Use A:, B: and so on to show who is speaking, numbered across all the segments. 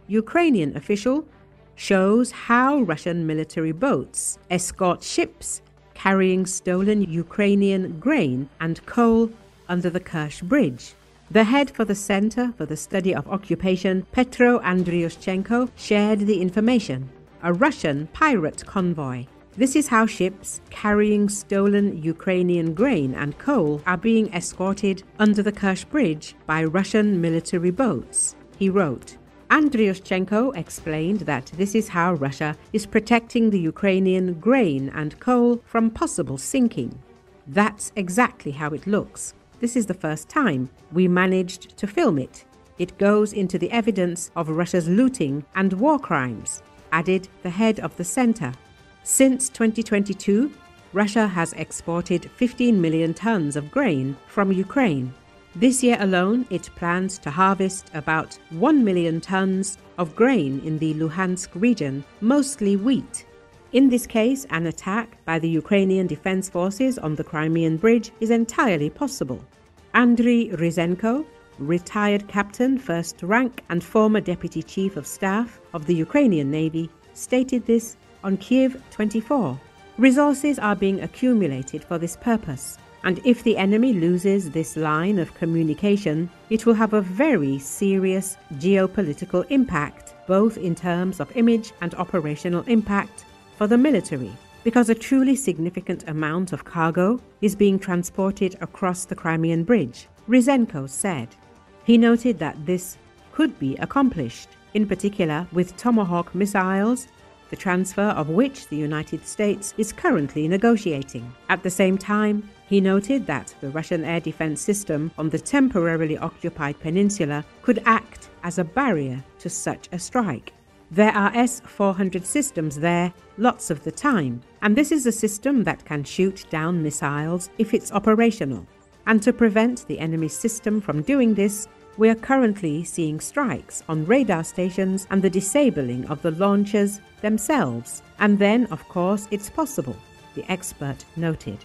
A: Ukrainian official, shows how Russian military boats escort ships carrying stolen Ukrainian grain and coal under the Kerch Bridge. The head for the Center for the Study of Occupation, Petro Andriushchenko, shared the information. A Russian pirate convoy. This is how ships carrying stolen Ukrainian grain and coal are being escorted under the Kerch Bridge by Russian military boats, he wrote. Andriushchenko explained that this is how Russia is protecting the Ukrainian grain and coal from possible sinking. That's exactly how it looks. This is the first time we managed to film it. It goes into the evidence of Russia's looting and war crimes, added the head of the center. Since 2022, Russia has exported 15 million tons of grain from Ukraine. This year alone, it plans to harvest about 1 million tons of grain in the Luhansk region, mostly wheat. In this case, an attack by the Ukrainian Defense Forces on the Crimean Bridge is entirely possible. Andriy Ryzenko, retired captain, first rank, and former deputy chief of staff of the Ukrainian Navy, stated this on Kyiv 24. Resources are being accumulated for this purpose, and if the enemy loses this line of communication, it will have a very serious geopolitical impact, both in terms of image and operational impact for the military, because a truly significant amount of cargo is being transported across the Crimean Bridge, Ryzenko said. He noted that this could be accomplished, in particular with Tomahawk missiles, the transfer of which the United States is currently negotiating. At the same time, he noted that the Russian air defense system on the temporarily occupied peninsula could act as a barrier to such a strike. There are S-400 systems there lots of the time, and this is a system that can shoot down missiles if it's operational. And to prevent the enemy's system from doing this, we are currently seeing strikes on radar stations and the disabling of the launchers themselves. And then, of course, it's possible, the expert noted.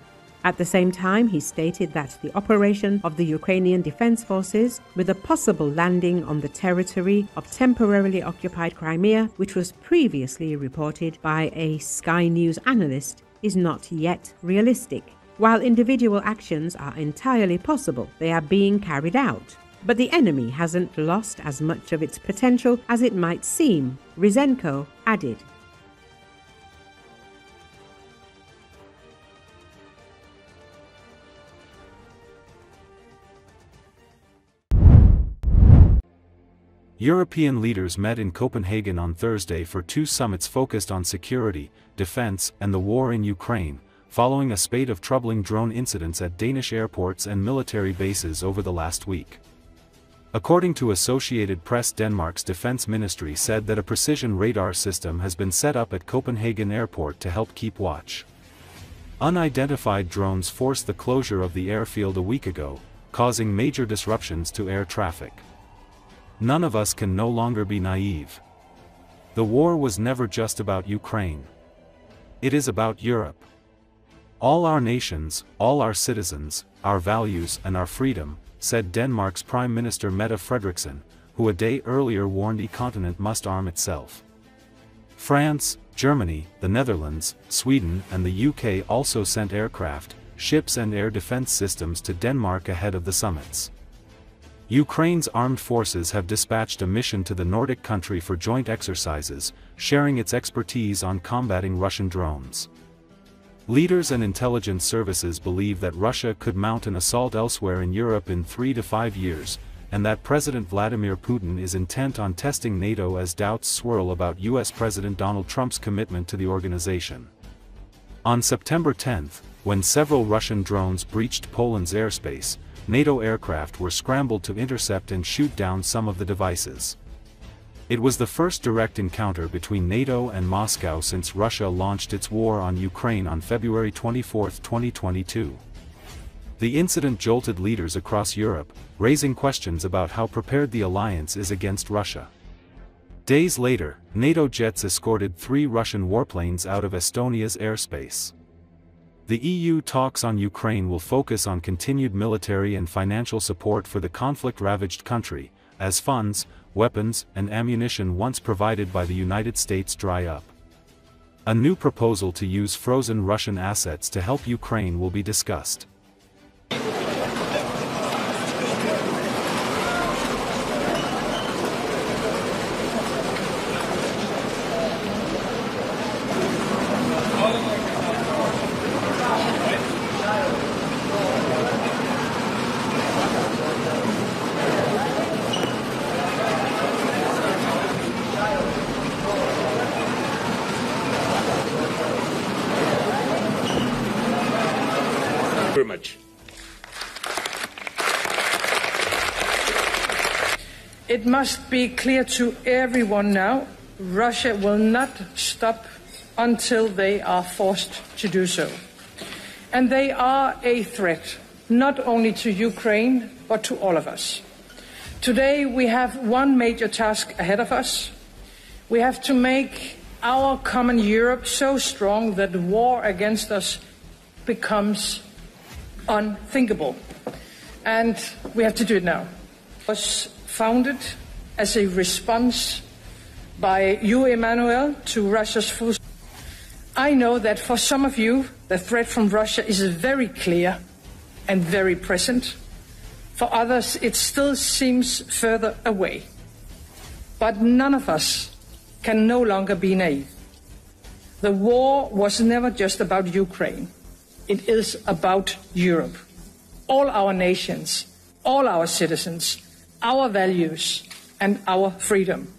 A: At the same time, he stated that the operation of the Ukrainian Defense Forces, with a possible landing on the territory of temporarily occupied Crimea, which was previously reported by a Sky News analyst, is not yet realistic. While individual actions are entirely possible, they are being carried out. But the enemy hasn't lost as much of its potential as it might seem, Ryzenko added.
B: European leaders met in Copenhagen on Thursday for two summits focused on security, defense, and the war in Ukraine, following a spate of troubling drone incidents at Danish airports and military bases over the last week. According to Associated Press, Denmark's defense ministry said that a precision radar system has been set up at Copenhagen airport to help keep watch. Unidentified drones forced the closure of the airfield a week ago, causing major disruptions to air traffic. None of us can no longer be naive. The war was never just about Ukraine. It is about Europe. All our nations, all our citizens, our values and our freedom, said Denmark's Prime Minister Mette Frederiksen, who a day earlier warned the continent must arm itself. France, Germany, the Netherlands, Sweden and the UK also sent aircraft, ships and air defense systems to Denmark ahead of the summits. Ukraine's armed forces have dispatched a mission to the Nordic country for joint exercises, sharing its expertise on combating Russian drones. Leaders and intelligence services believe that Russia could mount an assault elsewhere in Europe in 3 to 5 years, and that President Vladimir Putin is intent on testing NATO as doubts swirl about US President Donald Trump's commitment to the organization. On September 10, when several Russian drones breached Poland's airspace, NATO aircraft were scrambled to intercept and shoot down some of the devices. It was the first direct encounter between NATO and Moscow since Russia launched its war on Ukraine on February 24, 2022. The incident jolted leaders across Europe, raising questions about how prepared the alliance is against Russia. Days later, NATO jets escorted 3 Russian warplanes out of Estonia's airspace. The EU talks on Ukraine will focus on continued military and financial support for the conflict-ravaged country, as funds, weapons, and ammunition once provided by the United States dry up. A new proposal to use frozen Russian assets to help Ukraine will be discussed.
C: Very much.
D: It must be clear to everyone now, Russia will not stop until they are forced to do so. And they are a threat, not only to Ukraine, but to all of us. Today we have one major task ahead of us. We have to make our common Europe so strong that the war against us becomes unthinkable. And we have to do it now. It was founded as a response by you, Emmanuel, to Russia's full. I know that for some of you, the threat from Russia is very clear and very present. For others, it still seems further away. But none of us can no longer be naive. The war was never just about Ukraine. It is about Europe, all our nations, all our citizens, our values, and our freedom.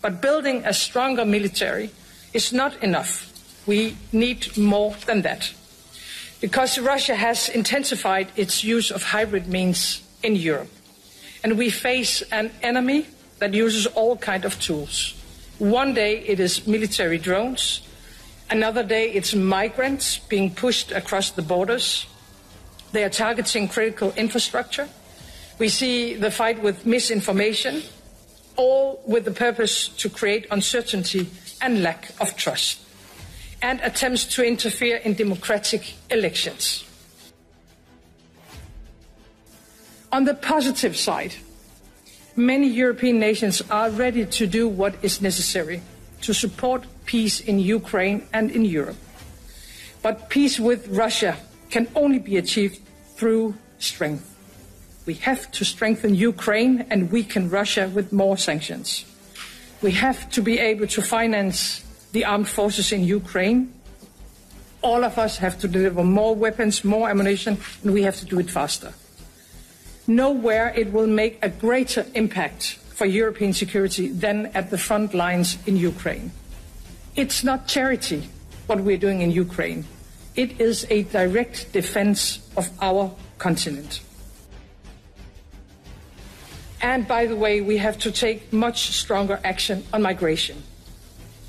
D: But building a stronger military is not enough. We need more than that. Because Russia has intensified its use of hybrid means in Europe. And we face an enemy that uses all kinds of tools. One day it is military drones. Another day, it's migrants being pushed across the borders. They are targeting critical infrastructure. We see the fight with misinformation, all with the purpose to create uncertainty and lack of trust, and attempts to interfere in democratic elections. On the positive side, many European nations are ready to do what is necessary to support peace in Ukraine and in Europe. But peace with Russia can only be achieved through strength. We have to strengthen Ukraine and weaken Russia with more sanctions. We have to be able to finance the armed forces in Ukraine. All of us have to deliver more weapons, more ammunition, and we have to do it faster. Nowhere it will make a greater impact for European security than at the front lines in Ukraine. It's not charity, what we're doing in Ukraine. It is a direct defense of our continent. And by the way, we have to take much stronger action on migration.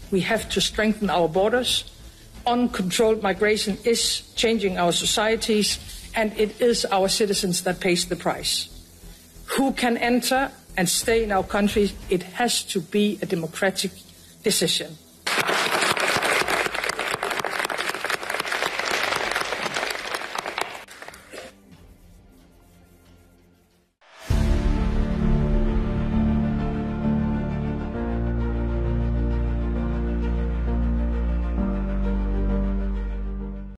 D: We have to strengthen our borders. Uncontrolled migration is changing our societies, and it is our citizens that pays the price. Who can enter and stay in our country? It has to be a democratic decision.